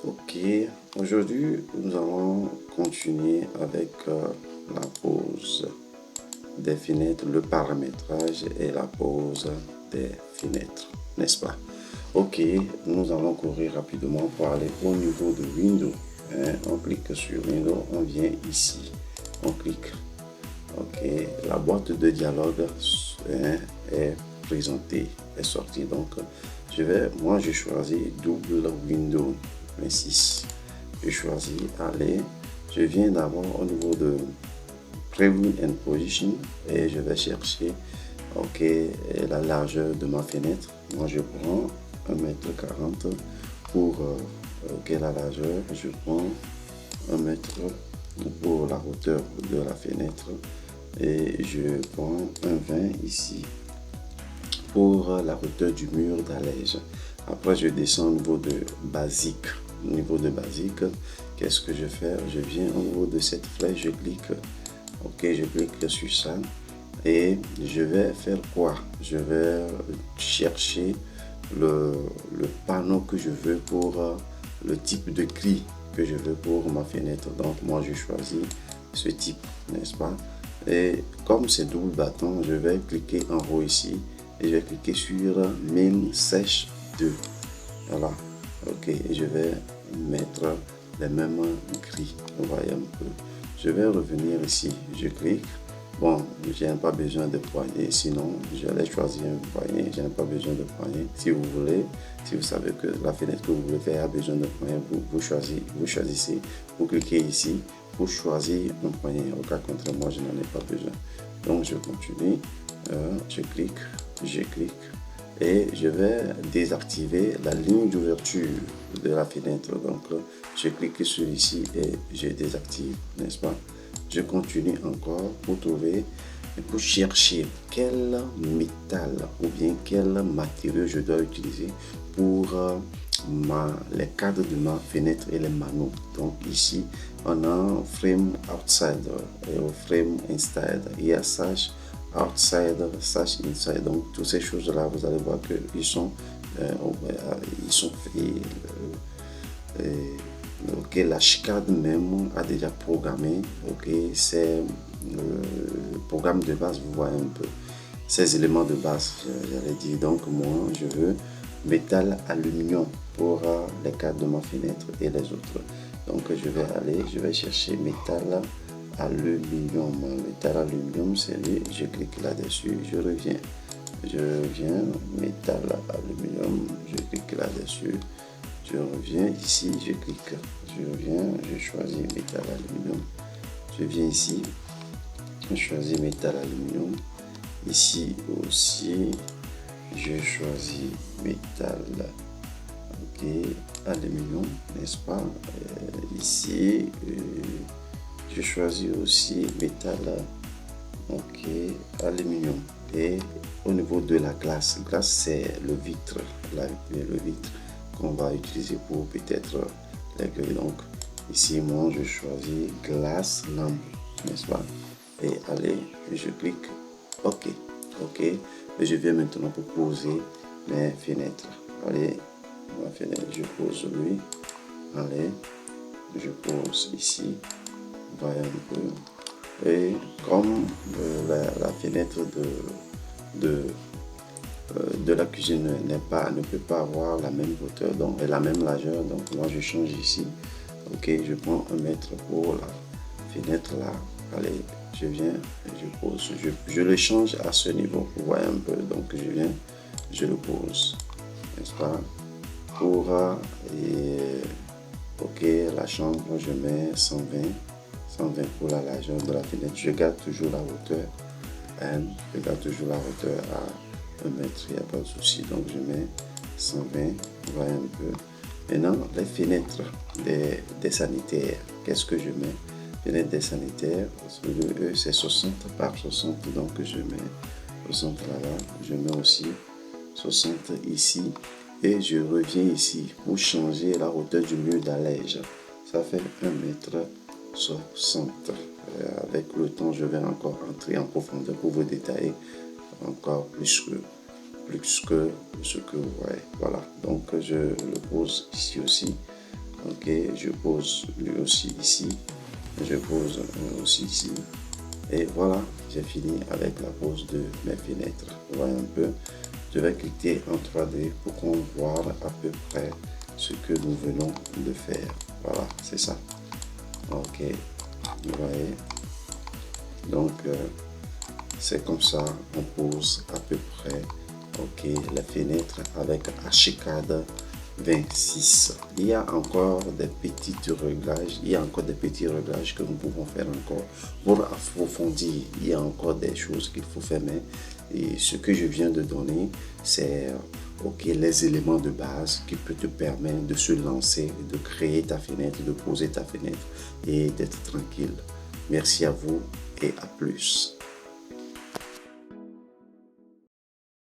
Ok, aujourd'hui nous allons continuer avec la pose des fenêtres, le paramétrage et la pose des fenêtres, n'est-ce pas? Ok, nous allons courir rapidement pour aller au niveau de Windows. On clique sur Windows, on vient ici, on clique. Ok, la boîte de dialogue est présentée, est sortie. Donc, moi je choisis double Windows 6. Je choisis aller. Je viens d'abord au niveau de Preview and Position et je vais chercher ok la largeur de ma fenêtre. Moi je prends 1,40 m pour ok la largeur. Je prends 1 m pour la hauteur de la fenêtre et je prends 1,20 ici pour la hauteur du mur d'allège. Après je descends au niveau de basique. Au niveau de basique, qu'est-ce que je fais? Je viens au niveau de cette flèche, je clique. Ok, je clique sur ça et je vais faire quoi? Je vais chercher le panneau que je veux pour le type de gris que je veux pour ma fenêtre. Donc moi je choisis ce type, n'est-ce pas? Et comme c'est double bâton, je vais cliquer en haut ici et je vais cliquer sur Main Sèche 2. Voilà, ok, et je vais mettre les mêmes gris. Vous voyez un peu. Je vais revenir ici, je clique. Bon, je n'ai pas besoin de poignée, sinon j'allais choisir un poignet. Je n'ai pas besoin de poignée. Si vous voulez, si vous savez que la fenêtre que vous voulez faire a besoin de poignée, vous choisissez, vous cliquez ici pour choisir un poignet. Au cas contraire, moi je n'en ai pas besoin. Donc je continue, je clique et je vais désactiver la ligne d'ouverture de la fenêtre. Donc je clique sur ici et je désactive, n'est-ce pas? Je continue encore pour trouver et pour chercher quel métal ou bien quel matériau je dois utiliser pour les cadres de ma fenêtre et les panneaux. Donc ici on a frame outside et frame inside. Il y a sash outside, sash inside. Donc toutes ces choses là, vous allez voir que ils sont ok, la chicane même a déjà programmé, ok, c'est le programme de base. Vous voyez un peu ces éléments de base, j'allais dire. Donc moi je veux métal aluminium pour les cadres de ma fenêtre et les autres. Donc je vais chercher métal aluminium. Métal aluminium, c'est lui. Je clique là-dessus, je reviens, métal aluminium, je clique là-dessus. Je reviens ici, je clique, je reviens, je choisis métal aluminium. Je viens ici, je choisis métal aluminium. Ici aussi, je choisis métal ok, aluminium, n'est-ce pas? Ici, je choisis aussi métal ok, aluminium. Et au niveau de la glace, c'est le vitre, le vitre qu'on va utiliser pour peut-être les grilles. Donc ici moi je choisis glace lampe, n'est-ce pas? Et allez, je clique ok, et je viens maintenant pour poser mes fenêtres. Allez, ma fenêtre, je pose lui. Allez, je pose ici, voyez un peu. Et comme la fenêtre de la cuisine ne peut pas avoir la même hauteur, donc et la même largeur, donc moi je change ici. Ok, je prends 1 mètre pour la fenêtre là. Allez, je viens, je pose, je le change à ce niveau. Vous voyez un peu, donc je viens, je le pose, n'est-ce pas? Pour ok, la chambre, je mets 120 pour la largeur de la fenêtre. Je garde toujours la hauteur. Je garde toujours la hauteur à 1 mètre, il n'y a pas de souci. Donc je mets 120, vous voyez un peu. Maintenant, les fenêtres des sanitaires, qu'est-ce que je mets? Fenêtre des sanitaires, c'est 60 par 60, donc je mets 60 là-bas. Je mets aussi 60 ici et je reviens ici pour changer la hauteur du mur d'allège. Ça fait 1,60 m. Avec le temps, je vais encore entrer en profondeur pour vous détailler encore plus que ce que vous voyez. Voilà, donc je le pose ici aussi. Ok, je pose lui aussi ici. Je pose lui aussi ici. Et voilà, j'ai fini avec la pose de mes fenêtres. Voilà un peu. Je vais cliquer en 3D pour qu'on voit à peu près ce que nous venons de faire. Voilà, c'est ça. Ok, vous voyez. Donc, c'est comme ça, on pose à peu près, ok, la fenêtre avec Archicad 26. Il y a encore des petits réglages, que nous pouvons faire encore pour approfondir. Il y a encore des choses qu'il faut faire, mais et ce que je viens de donner, c'est ok, les éléments de base qui peuvent te permettre de se lancer, de créer ta fenêtre, de poser ta fenêtre et d'être tranquille. Merci à vous et à plus.